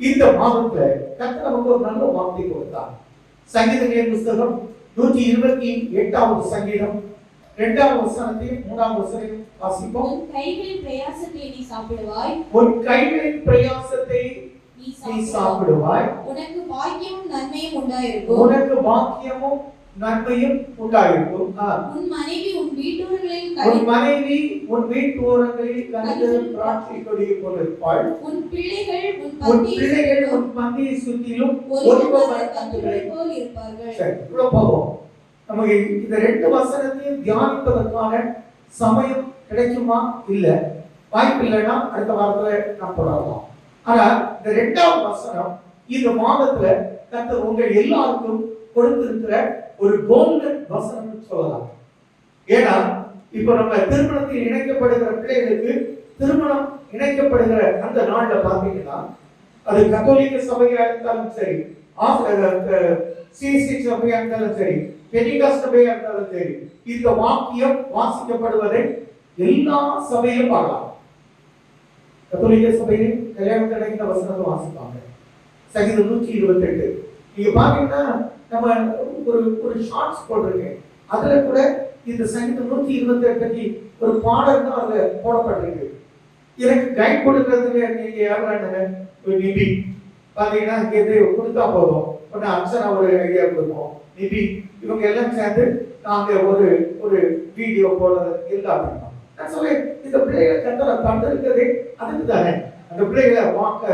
இந்த மாதத்துல கர்த்தர் நமக்கு ஒரு நல்ல வார்த்தை கொடுத்தார். சங்கீதங்களின் புஸ்தகம் 128வது சங்கீதம் 2வது வசனத்தையும் 3வது வசனத்தையும் வாசிப்போம். உன் கைகளின் பிரயாசத்தை நீ சாப்பிடுவாய், உன் கைகளின் பிரயாசத்தை நீ சாப்பிடுவாய், உனக்கு பாக்கியமும் நன்மையும் உண்டாயிருக்கும், உனக்கு பாக்கியமும் நன்மையும் உண்டாயிருக்கும். உன் மனைவி உன் வீட்டோரங்களில் கனிந்த திராட்சை கொடியை போல இருப்பாள், உன் பிள்ளைகள் உன் பந்தியை சுற்றிலும் ஒலிவ மரத்தண்டுகளைப் போல் இருப்பார்கள். சரி, இவ்வளவு போதும். நமக்கு இந்த 2 வசனத்தையும் தியானிப்பதற்கான சமயம் கிடைக்குமா? இல்ல, வாய்ப்பு இல்லைன்னா அடுத்த வாரத்துல நாம் தொடரலாம். ஆனா இந்த 2வது வசனம் இந்த மாதத்துல கர்த்தர் உங்கள் எல்லாருக்கும் கொடுத்திருக்கிற ஒரு கோல்டன் வசனம் சொல்லலாம். ஏன்னா இப்ப நம்ம திருமணத்தில் இணைக்கப்படுகிற பிள்ளைகளுக்கு திருமணம் இணைக்கப்படுகிற அந்த நாள்ல பாத்தீங்கன்னா அது கத்தோலிக்க சபையா இருந்தாலும் சரி, சிஎஸ்சி சபையா இருந்தாலும் சரி, பெண்டிகாஸ்ட் சபையா இருந்தாலும் சரி, இந்த வாக்கியம் வாசிக்கப்படுவதை எல்லா சபையிலும் பார்க்கலாம். கத்தோலிக்க சபையில் கல்யாணம் கிடைக்கிற வசனத்தை வாசிப்பாங்க. சங்கீதம் 128 நீங்க பாத்தீங்கன்னா நம்ம ஒரு ஷார்ட்ஸ் போட்டிருக்கேன். அதுல கூட இந்த சங்கீதம் 128 ஒரு பாடல் தான் அதுல போடப்பட்டிருக்கு. எனக்கு கைட் கொடுக்கறதுக்கு நீங்க யாருன்னா நிபி பாத்தீங்கன்னா இங்கே கொடுத்தா போதும், அக்ஷரா ஒரு ஐடியா கொடுப்போம். நிபி இவங்க எல்லாம் சேர்ந்து நாங்க ஒரு வீடியோ போடுறது எல்லாமே நான் சொல்ல. இந்த பிள்ளைகளை கத்தரை தந்திருக்கிறதே அதுக்கு தானே. அந்த பிள்ளைகளை வாக்க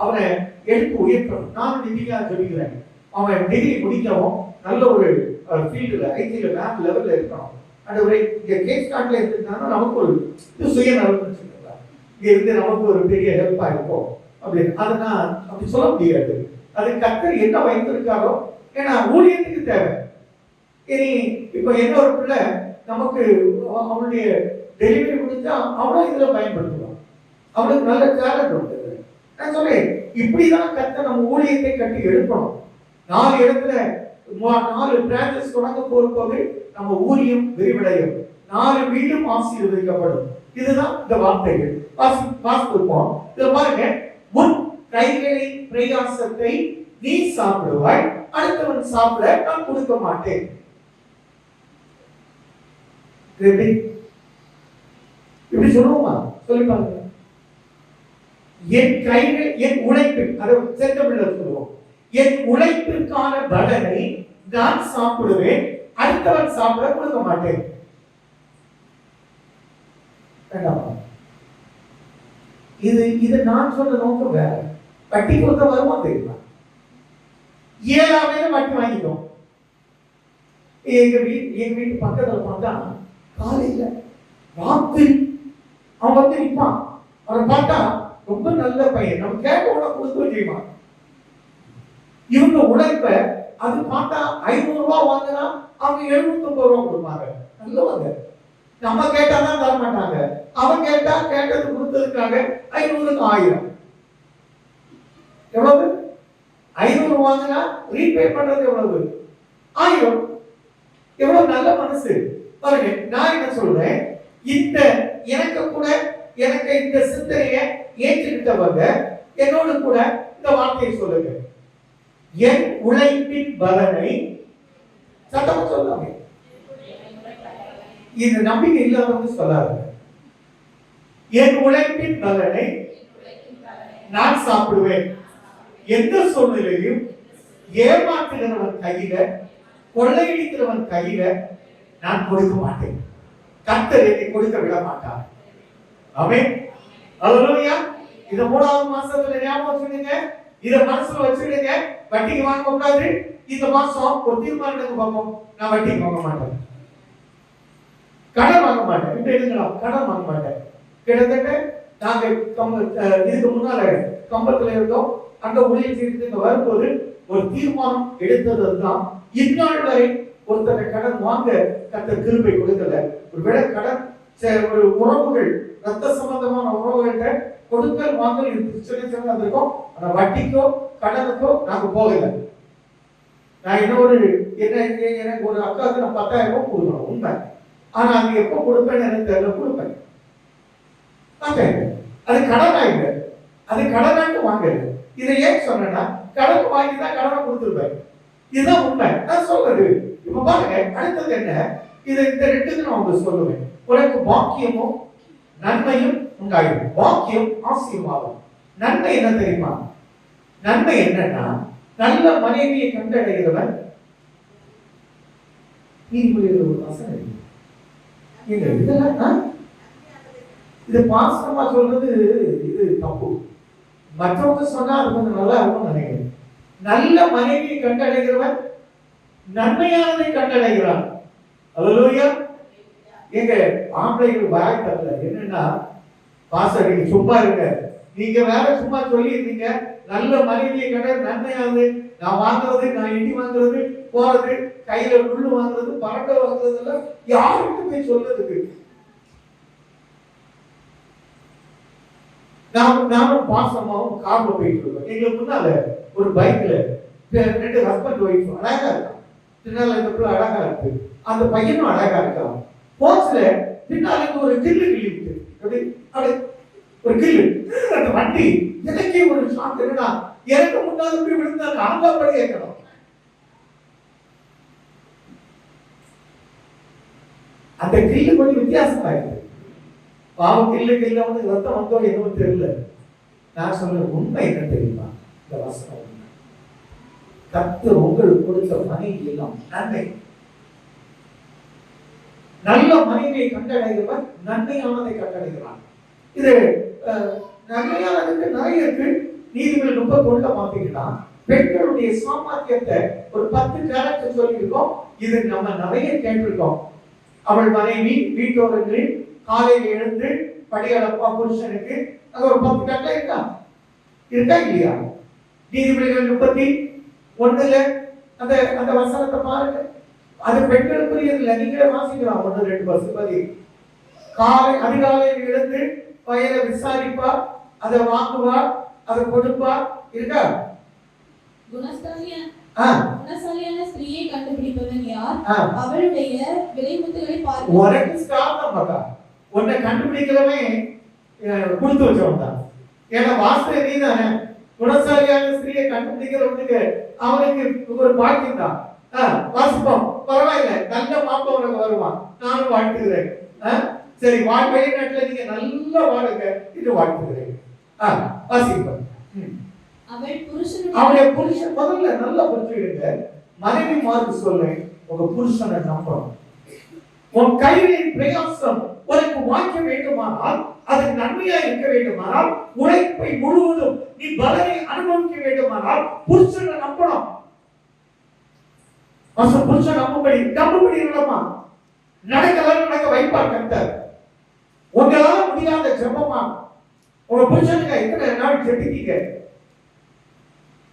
அவனை எடுத்து உயர்த்தணும். நான் நிதிக்கா சொல்லிக்கிறேன். அவன் டிகிரி முடிக்கவும் நல்ல ஒரு ஃபீல்டுல ஐடில மேப் லெவல்ல இருக்கணும். அந்த ஒரு இங்க கேஸ் ஸ்டார்ட்ல இருந்தாலும் நமக்கு ஒரு சுயநலம் வச்சுக்கலாம். இங்க இருந்து நமக்கு ஒரு பெரிய ஹெல்ப்பா இருக்கும் அப்படின்னு அதை நான் அப்படி சொல்ல முடியாது. அது கர்த்தர் என்ன வைத்திருக்காரோ, ஏன்னா ஊழியத்துக்கு தேவை. இனி இப்ப என்ன ஒரு பிள்ளை நமக்கு அவனுடைய டெலிவரி முடிஞ்சா அவனும் இதுல பயன்படுத்துவான். அவனுக்கு நல்ல டேலண்ட் உண்டு. நான் சொல்றேன், இப்படிதான் கர்த்தர் நம்ம ஊழியத்தை கட்டி எடுக்கணும். 4 இடத்துல 4 பிரான்சஸ் தொடங்க போகும்போது நம்ம ஊழியம் விரிவடையும், 4 வீடும் ஆசீர்வதிக்கப்படும். இதுதான் இந்த வார்த்தைகள். வாசிப்போம். இதுல பாருங்க, உன் கைகளின் பிரயாசத்தை நீ சாப்பிடுவாய், அடுத்தவன் சாப்பிட நான் கொடுக்க மாட்டேன். இப்படி சொல்லுவோமா? சொல்லி பாருங்க. என் கைகள் என் உழைப்பு, அதை செந்தமிழ்ல சொல்லுவோம். என் உழைப்பிற்கான பலனை நான் சாப்பிடுவேன், அடுத்தவன் சாப்பிட கொடுக்க மாட்டேன். இது நான் சொன்ன நோக்கம் வேற. வட்டி கொடுக்க வருமா தெரியுமா? 7 வட்டி வாங்கிட்டோம். எங்க வீட்டு பக்கத்துல பார்த்தா காலையில ராத்திரி அவன் வந்து நிற்பான். அவனை பார்த்தா ரொம்ப நல்ல பையன், நம்ம கேட்க கொடுத்து செய்யுமா. இவங்க உழைப்ப அது பார்த்தா 500 ரூபாய் வாங்கினா அவங்க 750 ரூபாய் கொடுப்பாங்க. நல்லவங்க. நம்ம கேட்டாதான் தர மாட்டாங்க. அவன் கேட்டா கேட்டது கொடுத்ததுக்காக 500க்கு 1000. எவ்வளவு? 500 வாங்கினா ரீபே பண்றது எவ்வளவு? 1000. எவ்வளவு நல்ல மனசு பாருங்க. நான் என்ன சொல்றேன், இந்த எனக்கு இந்த சிந்தனையை ஏற்றுக்கிட்டவங்க என்னோடு கூட இந்த வார்த்தையை சொல்லுங்க. என் உழைப்பின் பலனை சத்தமா சொல்லாங்க. இந்த நம்பிக்கை இல்லாதவங்க சொல்லாது. என் உழைப்பின் பலனை நான் சாப்பிடுவேன். எந்த சூழ்நிலையும் ஏமாற்றுகிறவன் கையில, கொள்ளையடிக்கிறவன் கையில நான் கொடுக்க மாட்டேன். கர்த்தர் என்னை கொடுக்க விட மாட்டார். ஆமென். அல்லேலூயா. இத 3வது மாசத்துல ஞாபகம் வச்சுடுங்க. இத மனசுல வச்சுடுங்க. வட்டிக்கு வாங்க கூடாது. இந்த மாசம் ஒரு தீர்மானம் எடுங்க பாப்போம். நான் வட்டிக்கு வாங்க மாட்டேன், கடன் வாங்க மாட்டேன். இப்ப எடுங்களா, கடன் வாங்க மாட்டேன். கிட்டத்தட்ட நாங்க இதுக்கு முன்னால கம்பத்துல இருந்தோம். அந்த ஊழியர் செய்து வரும்போது ஒரு தீர்மானம் எடுத்ததுதான். இந்நாள் வரை ஒருத்தரை கடன் வாங்க கர்த்தர் கிருபை கொடுக்கல. ஒருவேளை கடன் ஒரு உறவுகள், ரத்த சம்பந்தமான உறவுகள்கிட்ட கொடுக்கல் வாங்கல் இருக்கும். ஆனா வட்டிக்கோ கடனுக்கோ நாங்க போகல. நான் எனக்கு ஒரு அக்காவுக்கு நான் 10,000 ரூபாய் கொடுக்கணும் உண்மை. ஆனா அது எப்ப கொடுப்பேன்னு எனக்கு தெரியல, கொடுப்பேன். அது கடனா இல்லை, அது கடனாட்டு வாங்குறது. இதை ஏன் சொன்னா கடன் வாங்கி தான் கடனை கொடுத்துருப்பாரு. இதுதான் உண்மை. நான் சொல்றது இப்ப பாருங்க, அடுத்தது என்ன, இது இந்த ரெண்டுக்கு நான் உங்களுக்கு சொல்லுவேன். உனக்கு பாக்கியமும் நன்மையும் உண்டாயிடும். பாக்கியம் ஆசீர்வாதம். நன்மை என்ன தெரியுமா? நன்மை என்னன்னா நல்ல மனைவியை கண்டடைகிறவன். நீதிமொழியில் ஒரு வசனம் இருக்கு. இதெல்லாம் இது பாசமா சொல்றது, இது தப்பு. மற்றவங்க சொன்னா அது கொஞ்சம் நல்லா இருக்கும் நினைக்கிறேன். நல்ல மனைவியை கண்டடைகிறவன் நன்மையானதை கண்டடைகிறான். அல்லேலூயா. எங்க ஆம்பளைகள் வாய் தரல. என்னன்னா பாஸ்டர் நீங்க சும்மா இருங்க, நீங்க வேற சும்மா சொல்லி இருந்தீங்க நல்ல மனைவியை கண்ட நன்மையானது. நான் வாங்குறது, நான் இடி வாங்குறது, போறது, கையில முள்ளு வாங்குறது, பரட்டை வாங்குறது எல்லாம் யாருக்கு போய் சொல்றதுக்கு? நானும் பாசமாவும் கார்ல போயிட்டு இருக்கோம். எங்களுக்கு முன்னால ஒரு பைக்ல 2 ஹஸ்பண்ட் ஒய்ஃப் அழகா இருக்கான். பின்னால இந்த பிள்ளை அழகா இருக்கு, அந்த பையனும் அழகா இருக்கான். போஸ்ட்ல பின்னால ஒரு கில்லு கிழிட்டு அப்படி ஒரு கில்லு. அந்த வண்டி எனக்கே ஒரு ஷாக். என்னன்னா எனக்கு முன்னால போய் விழுந்தா ஆங்காப்படி கேட்கணும். அந்த கில்லு கொஞ்சம் வித்தியாசமா இருக்கு. பாவம் கில்ல வந்து ரத்தம் வந்தோ என்னவோ தெரியல. நான் சொல்ற உண்மை என்ன தெரியுமா? இந்த வசனம் உண்மை. கர்த்தர் உங்களுக்கு கொடுத்த மனைவி எல்லாம் நன்மை. நல்ல மனைவியை கண்டடைகிறவன் நன்மையானதை கண்டடைகிறான். இது நன்மையானதுக்கு நிறைய இருக்கு. நீதிபதி 31 பார்த்தீங்கன்னா பெண்களுடைய சாமர்த்தியத்தை ஒரு 10 கேரக்டர் சொல்லியிருக்கோம். இது நம்ம நிறைய கேட்டிருக்கோம். அவள் மனைவி வீட்டோடு காலையில் எழுந்து படியளப்பா புருஷனுக்கு அது ஒரு 10 கட்டளை இருக்கா இல்லையா? நீதிபதிகள் 31 அந்த அந்த வசனத்தை பாருங்க. அது பெண்களுக்குரியது. நீங்களே வாசிக்கலாம். 1-2 பசுபதி காலை அதிகாலையில் எழுந்து வயலை விசாரிப்பா, அதை வாங்குவா, அதை கொடுப்பா. இருக்கா? குணசாலியான ஸ்திரீயை கண்டுபிடிப்பவன் யார்? அவளுடைய விலைமுத்துகளை பார்க்க. உனக்கு ஸ்டார்ட் மகா உன்னை கண்டுபிடிக்கிறவன் கொடுத்து வச்சவன் தான். ஏன்னா வாஸ்து நீ தானே. குணசாலியான ஸ்திரீயை கண்டுபிடிக்கிறவனுக்கு அவனுக்கு ஒரு பாக்கியம் தான். வாசிப்போம், பரவாயில்ல, நல்ல மாப்பம் உனக்கு வருவான். நானும் வாழ்த்துகிறேன். சரி, வெளிநாட்டுல நீங்க நல்ல வாழுங்க என்று வாழ்த்துகிறேன். வாசிப்போம். அவருடைய புருஷன் முதல்ல நல்லா புரிஞ்சுக்கிடுங்க. மனைவி மார்க்கு சொல்றேன், உங்க புருஷனை நம்பணும். உன் கைகளின் பிரயாசம் உனக்கு வாய்க்க வேண்டுமானால், அது நன்மையா இருக்க வேண்டுமானால், உழைப்பை முழுவதும் நீ பலனை அனுபவிக்க வேண்டுமானால் புருஷனை நம்பணும். புருஷன் நம்பும்படி இல்லமா நடக்க வைப்பார் கர்த்தர். உங்களால முடியாத ஜெபமா உங்க புருஷனுக்கு எத்தனை நாள் ஜெபிக்கீங்க?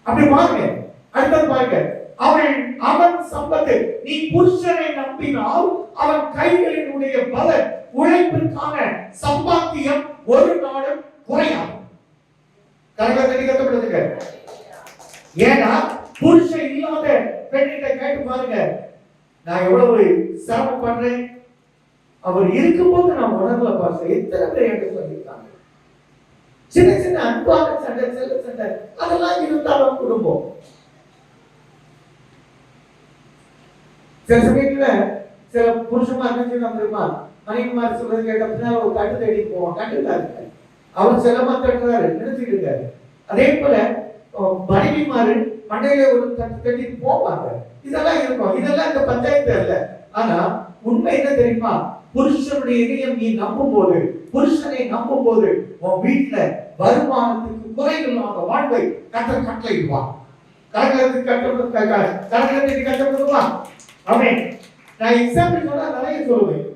அப்படி பாருங்க. அடுத்தது பாருங்க, அவன் சம்பத்து. நீ புருஷனை நம்பினால் அவன் கைகளினுடைய பல உழைப்பிற்கான சம்பாத்தியம் ஒரு நாளும் குறையாது. கட்டப்படுதுங்க. ஏன்னா புருஷன் இல்லாத பெண்ணிட்ட கேட்டு பாருங்க, நான் எவ்வளவு சிரமம் பண்றேன். அவர் இருக்கும்போது நான் உணர்வுல பார்த்தேன். எத்தனை பேர் என்று சொல்லியிருக்காங்க. சின்ன சின்ன அன்பான சண்டை, செல்ல சண்டை, அதெல்லாம் இருந்தாலும் குடும்பம். சில சமயத்துல சில புருஷமா தெரியுமா, மனைவிமார் சொல்றது கேட்ட ஒரு கட்டு தேடி போவோம். கட்டுக்காரு அவர் செலமா தட்டுறாரு நினைச்சுட்டு இருக்காரு. அதே போல மனைவிமாரு மண்டையில ஒரு தட்டு கட்டிட்டு போவாங்க. இதெல்லாம் இருக்கும். இதெல்லாம் இந்த பஞ்சாயத்து அல்ல. ஆனா உண்மை என்ன தெரியுமா? புருஷனுடைய இதயம் நீ நம்பும் போது, புருஷனை நம்பும் போது உன் வீட்டுல வருமானத்துக்கு குறைவில்லாத வாழ்வை கட்டளையிடுவான். கட்டப்படுவான். அவன் நான் எக்ஸாம்பிள் சொன்னா நிறைய சொல்லுவேன்.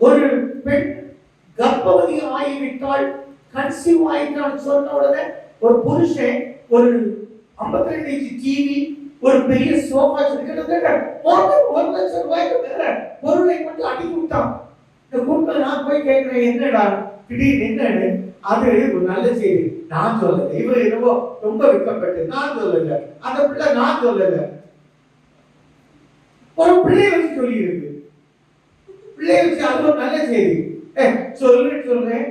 ஒரு பெண் கர்ப்பவதி ஆகிவிட்டால், கன்சீவ் ஆகிட்டால் சொன்ன உடனே ஒரு புருஷன் ஒரு 52 இன்ச் டிவி, ஒரு பெரிய சோஃபா கிட்டத்தட்ட 1 லட்சம் ரூபாய்க்கு மேல பொருளை மட்டும் அடி கொடுத்தான். இந்த கூட்டம் நான் போய் கேட்கிறேன், என்னடா திடீர்னு என்னன்னு? அது ஒரு நல்ல செய்தி. நான் சொல்லல. இவர் என்னவோ ரொம்ப விற்கப்பட்டு நான் சொல்லல. அந்த பிள்ளை நான் சொல்லல. ஒரு பிள்ளைய வச்சு சொல்லி இருக்கு. பிள்ளைய வச்சு அது ஒரு நல்ல செய்தி சொல்றேன்.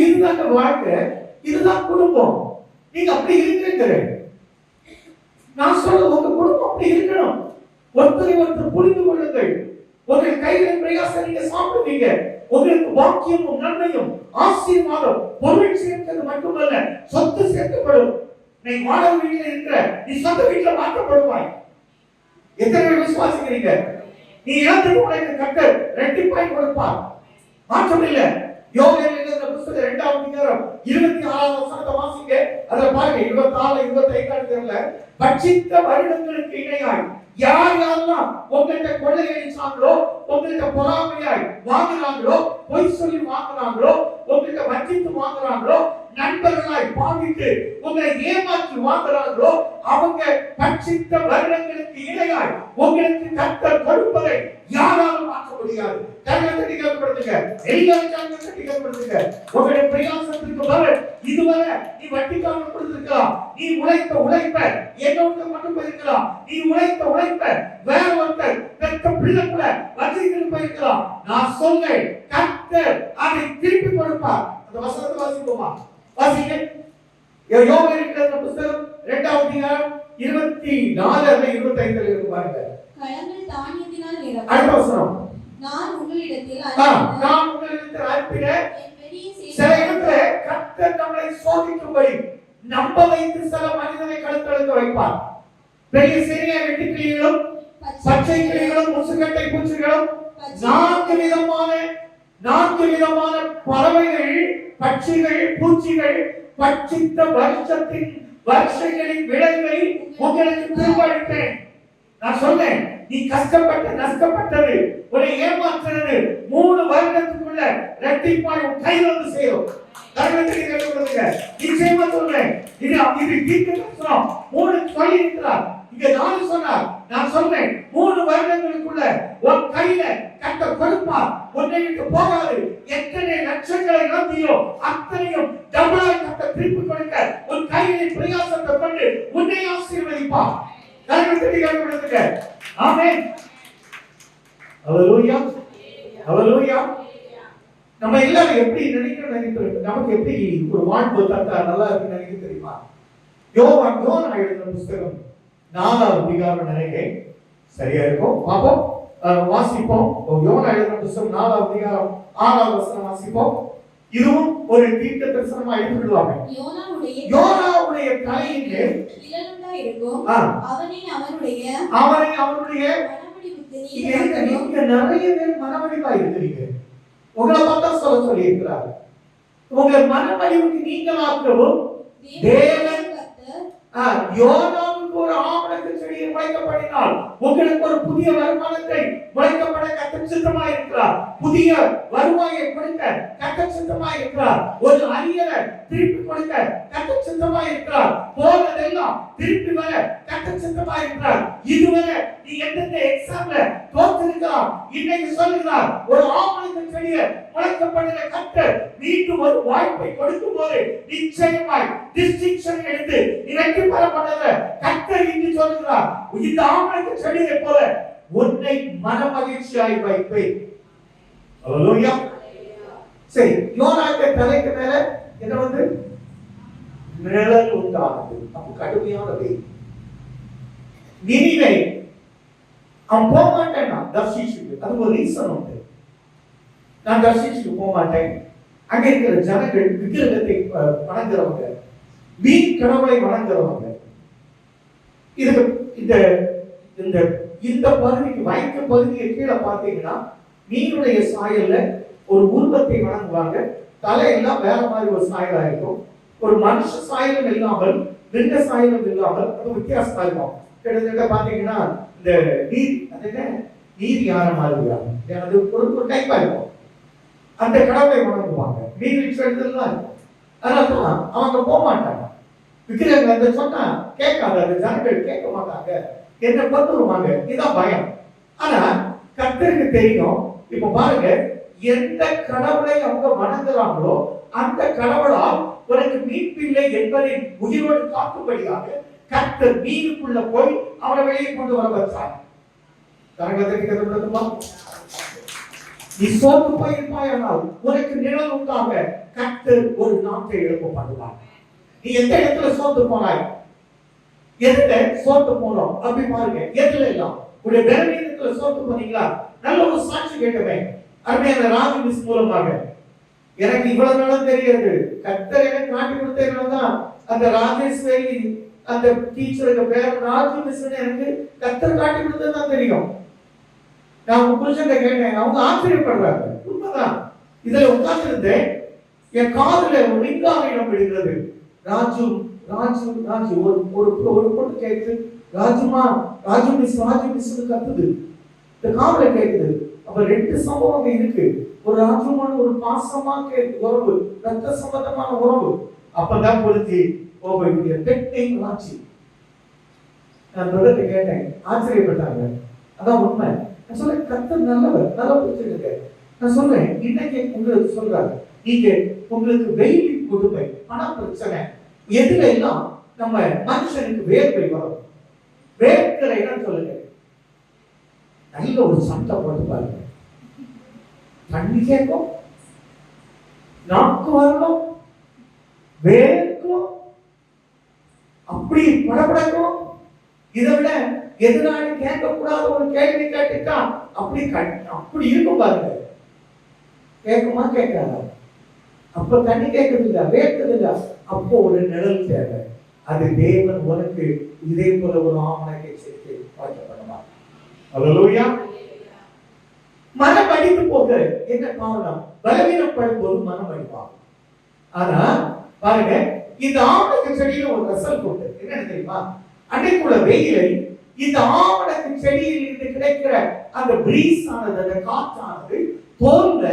இதுதாங்க வாழ்க்கை, இதுதான் குடும்பம். நீங்க அப்படி இருக்கிறீங்க. நான் சொல்றது உங்க குடும்பம் அப்படி இருக்கணும். ஒருத்தரை ஒருத்தர் புரிந்து கொள்ளுங்கள். உங்கள் கைகளின் பிரயாசம் நீங்க சாப்பிடுவீங்க. உங்களுக்கு வாக்கியமும் நன்மையும் ஆசீர்வாதம் பொருள் சேர்க்கிறது மட்டுமல்ல, சொத்து சேர்க்கப்படும். நீ வாடகை வீட்டில் இருக்கிற, நீ சொந்த வீட்டில் மாற்றப்படுவாய். எத்தனை பேர் விசுவாசிக்கிறீங்க? நீ இழந்தது உனக்கு கர்த்தர் ரெட்டிப்பாய் கொடுப்பார். மாற்றம் இல்லை. யோவேல் எழுதின புத்தகம் 2ஆம் அதிகாரம் 26ஆம் வசனத்தை வாசிங்க. அதுல பாருங்க 24 25 தெரியல. பட்சித்த வருடங்களுக்கு இணையாய் யார் யாரெல்லாம் உங்கள்கிட்ட கொள்ளையடிச்சாங்களோ, உங்கள்கிட்ட பொறாமையாய் வாங்குறாங்களோ, பொய் சொல்லி வாங்குறாங்களோ, உங்கள்கிட்ட வஞ்சித்து வாங்குறாங்களோ, நண்பர்களாய் பாவித்து உங்களை ஏமாற்றி வாங்குறாங்களோ, அவங்க பட்சித்த வருடங்களுக்கு இணையாய் உங்களுக்கு கர்த்தர் கொடுப்பதை யாராலும் மாற்ற முடியாது. கர்த்தரை கேட்கப்படுத்துங்க, எல்லாரும் கர்த்தரை கேட்கப்படுத்துங்க. உங்களுடைய பிரயாசத்திற்கு பதில் இதுவரை நீ வட்டிக்காக கொடுத்திருக்கலாம். நீ உழைத்த உழைப்ப என்னோட கொண்டு போயிருக்கலாம். நீ உழைத்த உழைப்ப வேற ஒருத்தர் பெற்ற பிள்ளை கூட வஞ்சித்து போயிருக்கலாம். நான் சொல்றேன், கர்த்தர் அதை திருப்பி கொடுப்பார். அந்த வசனத்தை வாசிப்போமா? வாசிங்க. யோவேல் எழுதின புத்தகம் 2ஆம் அதிகாரம் 24 25 இருக்கு பாருங்க. கலங்கள் தானியத்தினால் நிரம்ப. அடுத்த வசனம். நான் உங்களிடத்தில் அனுப்பின சில இடத்துல கர்த்தர் நம்மை சோதிக்கும்படி நம்ப வைத்து சில மனிதனை கழுத்தெடுக்க வைப்பார். பெரிய சிறிய வெட்டுக்கிளிகளும் பச்சை கிளிகளும் முசுக்கட்டை பூச்சிகளும் 4 விதமான பறவைகள், பட்சிகள், பூச்சிகள் பட்சித்த வருஷங்களின் விளைவை உங்களுக்கு திருப்பளிப்பேன். நான் சொன்னேன், நீ கஷ்டப்பட்டு நஷ்டப்பட்டது, உன்னை ஏமாற்றுறது 3 வருடத்துக்குள்ள ரெட்டிப்பாய் உன் கையில் வந்து சேரும். கர்த்தருக்கு கேட்கப்படுங்க. நிச்சயமா சொல்றேன், இது தீர்க்கதரிசனம். 3 சொல்லி இருக்கிறார். இங்க 4 சொன்னார். நான் சொல்றேன், 3 வருடங்களுக்குள்ள உன் கையில கர்த்தர் கொடுப்பார். உன்னை விட்டு போகாது. எத்தனை லட்சங்களை இழந்தியோ அத்தனையும் டபுளாய் கர்த்தர் திருப்பி கொடுக்க உன் கையிலே பிரயாசத்தை கொண்டு உன்னை ஆசீர்வதிப்பார். கர்த்தருக்கு கேட்கப்படுங்க. ஆமென். ஹalleluya, ஹalleluya. நம்ம எல்லாரும் எப்படி நினைக்கிறோம்? நமக்கு எப்படி ஒரு வாழ்வு தந்தா நல்லா இருக்குன்னு நினைக்க தெரியுமா? யோவான் எழுதின புத்தகம் 4ஆம் அதிகாரம் நினைக்கிறேன் சரியா இருக்கும். பாப்போம், வாசிப்போம். யோவான் எழுதின புத்தகம் 4ஆம் அதிகாரம் 6ஆம் வசனம் வாசிப்போம். இதுவும் ஒரு தீர்க்க தரிசனமா எடுத்துடுவாங்க. யோனாவுடைய தலையின் மேல் இளநுண்டா இருக்கும். அவனை அவனுடைய நீங்க நிறைய பேர் மனவழிவா இருக்கிறீங்க. உங்களை பார்த்தா சொல்லி இருக்கிறார். உங்க மனவழிவுக்கு நீங்களாக்கவும் தேவன் யோனாவுக்கு ஒரு ஆமணக்கு செடியை முளைக்கப்படினால் உங்களுக்கு ஒரு புதிய வருமானத்தை முளைக்கப்பட கர்த்தர் சித்தமா இருக்கிறார். புதிய வருவாயை கொடுக்க கர்த்தர் சித்தமா இருக்கிறார். ஒரு அரியரை திருப்பி கொடுக்க கர்த்தர் சித்தமா இருக்கிறார். போனதெல்லாம் திருப்பி வர கர்த்தர் சித்தமா இருக்கிறார். இதுவரை நீ எந்தெந்த எக்ஸாம்ல தோற்றிருக்கலாம், இன்னைக்கு சொல்லுகிறார், ஒரு ஆமணக்கு செடியை முளைக்கப்படுகிற கர்த்தர் மீண்டும் ஒரு வாய்ப்பை கொடுக்கும் போது நிச்சயமாய் டிஸ்டிங்ஷன் எடுத்து நீ வெற்றி பெற பண்ணத கர்த்தர் இன்று சொல்லுகிறார். இந்த ஆமணக்கு செடியை போல உன்னை மனமகிழ்ச்சியாய் வைப்பேன். ஹalleluya. சரி, யோனாவுக்கு தலைக்கு மேல என்ன வந்து நிழல் உண்டானது. அப்ப கடுமையான வெயில். நினிவே அவன் போக மாட்டேன். தர்ஷீஷுக்கு அது ஒரு ரீசன் உண்டு. நான் தர்ஷீஷுக்கு போக மாட்டேன். அங்க இருக்கிற ஜனங்கள் விக்கிரகத்தை வணங்குறவங்க, வீண் கடவுளை வணங்குறவங்க. இதுக்கு இந்த பகுதிக்கு வயிற்று பகுதியை கீழே பார்த்தீங்கன்னா மீனுடைய சாயல்ல ஒரு உருவத்தை வணங்குவாங்க. தலையெல்லாம் வேற மாதிரி ஒரு சாயலா இருக்கும். ஒரு மனுஷ சாயலும் இல்லாமல் மிருக சாயலும் இல்லாமல் அது வித்தியாசமா இருக்கும். கிட்டத்தட்ட பாத்தீங்கன்னா இந்த நீர் யார மாதிரியா அது ஒரு டைப்பா இருக்கும். அந்த கடவுளை வணங்குவாங்க. நீர் சொல்றதுலாம் இருக்கும். அதனால அவங்க போக மாட்டாங்க. விக்கிரகங்கள் அந்த சொன்னா கேட்காத அந்த ஜனங்கள் கேட்க மாட்டாங்க. என்ன கொண்டுருவாங்க. இதுதான் பயம். ஆனா கர்த்தருக்கு தெரியும். இப்ப பாருங்க, எந்த கடவுளை அவங்க வணங்குறாங்களோ அந்த கடவுளால் உனக்கு மீட்பில்லை என்பதை உயிரோடு காக்கும்படியாக கர்த்தர் மீனுக்குள்ள போய் அவனை வெளியே கொண்டு வர வச்சார். கரங்களை தட்டி கதப்படுத்துமா? நீ சோர்ந்து போயிருப்பாயானால் உனக்கு நிழல் உண்டாக கர்த்தர் ஒரு நாட்டை எழுப்ப பண்ணுவார். நீ எந்த இடத்துல சோர்ந்து போனாய், எதுல சோர்ந்து போனோம் அப்படி பாருங்க. எதுல எல்லாம் உடைய பலவீனத்துல சோர்ந்து போனீங்களா? நல்ல ஒரு சாட்சி கேட்டவே அருமையான ராஜு மிஸ் மூலமாக எனக்கு இவ்வளவு நாளும் தெரியாது. கர்த்தர் எனக்கு காட்டி கொடுத்ததுனாலதான் அந்த ராஜேஸ்வரி அந்த டீச்சருக்கு பேர் ராஜு மிஸ் எனக்கு கர்த்தர் காட்டி கொடுத்ததுதான் தெரியும். நான் உங்க புருஷன் கேட்டேன், அவங்க ஆச்சரியப்படுறாங்க. உண்மைதான். இதுல உட்கார்ந்துருந்தேன், என் காதுல ஒரு ரிங்காரம் விடுகிறது. ராஜு ராஜு ராஜு ஒரு ஒரு பொண்ணு கேட்டு ராஜுமா ராஜு மிஸ் கத்துது. இந்த காதுல கேக்குது. அப்ப ரெண்டு சம்பவம் இருக்கு. ஒரு ராஜுமான ஒரு பாசமா உறவு, ரத்த சம்பந்தமான உறவு. அப்பதான் புரிஞ்சு ஓபைய பெட்டை ராஜி. நான் பிரதர்ட்ட கேட்டேன், ஆச்சரியப்பட்டாங்க. அதான் உண்மை. நான் சொல்றேன், கர்த்தர் நல்லவர், நல்லா புரிஞ்சுடுங்க. நான் சொல்றேன், இன்னைக்கு உங்களுக்கு சொல்றாரு, நீங்க உங்களுக்கு வெயில் கொடுமை, பண பிரச்சனை, எதுல எல்லாம் நம்ம மனுஷனுக்கு வேர்வை வரும், வேர்க்கிற இடம் சொல்லுங்க. நல்ல ஒரு சண்டை போட்டு பாருங்க, தண்ணி கேட்கும், நாக்கு வரணும், வேர்க்கும், அப்படி படப்படக்கும். இதை விட எதிராளி கேட்கக்கூடாத ஒரு கேள்வி கேட்டுட்டா அப்படி இருக்கும் பாருங்க. கேட்குமா கேட்காதா? அப்ப தண்ணி கேட்கறது இல்ல, வேர்க்கிறது இல்ல. அப்போ ஒரு நிழல் தேவை. அது தேவன் உனக்கு இதே போல ஒரு ஆமணக்கை சேர்த்து வாய்க்கப்படுமா? அல்லேலூயா. மனம் அடித்து போக என்ன காரணம்? பலவீனப்படும் போது மனம் அடிப்பாங்க. ஆனா பாருங்க, இந்த ஆமணக்கு செடியில ஒரு ரசல் கொண்டு என்ன தெரியுமா? அன்னைக்குள்ள வெயிலை இந்த ஆமணக்கு செடியில் இருந்து கிடைக்கிற அந்த பிரீஸ் ஆனது, அந்த காற்றானது தோல்ல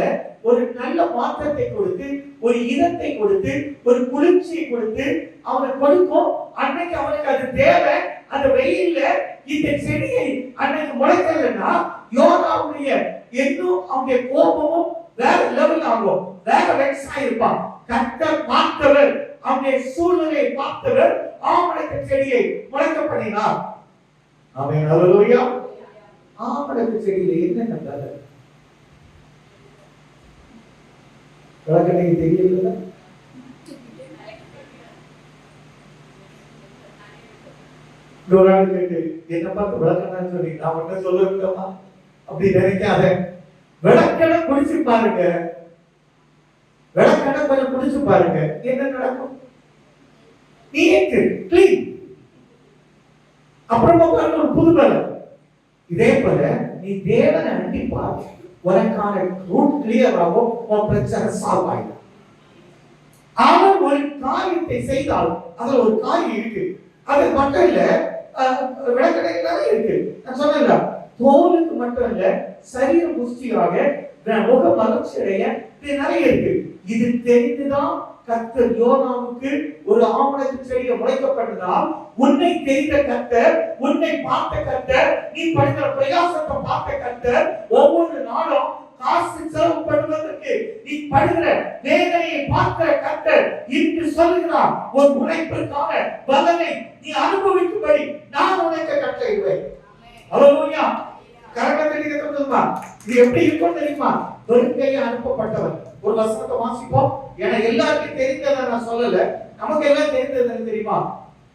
ஒரு நல்ல மாற்றத்தை கொடுத்து, ஒரு இதத்தை கொடுத்து, ஒரு குளிர்ச்சியை கொடுத்து அவனுக்கு கொடுக்கும். அன்னைக்கு அவனுக்கு அது தேவை. அந்த வெயில்ல இந்த செடியை அன்னைக்கு முளைக்கலன்னா யோனாவுடைய இன்னும் அவங்க கோபமும் வேற லெவல் ஆகும், வேற வெக்ஸ் ஆயிருப்பான். கர்த்தர் பார்த்தவர், அவனுடைய சூழ்நிலையை பார்த்தவர், ஆமணக்கு செடியை முளைக்க பண்ணினார். ஆமென். அல்லேலூயா. ஆமணக்கு செடியில என்ன கண்டாரு? விளக்கணைக்கு தெரியல. ஒரு நாள் கேட்டு என்ன பார்த்து விளக்கணான்னு சொல்லி நான் ஒன்னும் சொல்ல விட்டோமா அப்படி நினைக்காத. விளக்கணை குடிச்சு பாருங்க, விளக்கணை கொஞ்சம் குடிச்சு பாருங்க, என்ன நடக்கும்? Neat clean. அப்புறமா பாருங்க ஒரு புது பலம். இதே போல நீ தேவனை அண்டி பாரு, உனக்கான ரூட் கிளியர் ஆகும், உன் பிரச்சனை சால்வ் ஆயிடும். அவன் ஒரு காரியத்தை செய்தால் அதுல ஒரு காரியம் இருக்கு. அது மட்டும் இல்ல, விளக்கணையில இருக்கு. நான் சொன்னேன்ல, தோலுக்கு மட்டும் இல்ல, சரீர புஷ்டியாக முக மலர்ச்சி அடைய நிறைய இருக்கு. இது தெரிந்துதான் கர்த்தர் யோனாவுக்கு ஒரு ஆமணக்கு செடியை முளைக்கப்பட்டதால், உன்னை தெரிந்த கர்த்தர், உன்னை பார்த்த கர்த்தர், நீ படுகிற பிரயாசத்தை பார்த்த கர்த்தர், ஒவ்வொரு நாளும் காசு செலவு பண்ணுவதற்கு நீ படுகிற வேதனையை பார்க்கிற கர்த்தர் இன்று சொல்லுகிறார், ஒரு உழைப்பிற்கான பலனை நீ அனுபவிக்கும்படி நான் உனக்கு கட்டளையிடுவேன். அல்லேலூயா. கரகத்தை சொல்லுமா, இது எப்படி இருக்கும் தெரியுமா? வெறுங்கையை அனுப்பப்பட்டவன். ஒரு வசனத்தை வாசிப்போம். ஏன்னா எல்லாருக்கும் தெரிந்ததை நான் சொல்லல, நமக்கு எல்லாம் தெரிந்தது தெரியுமா?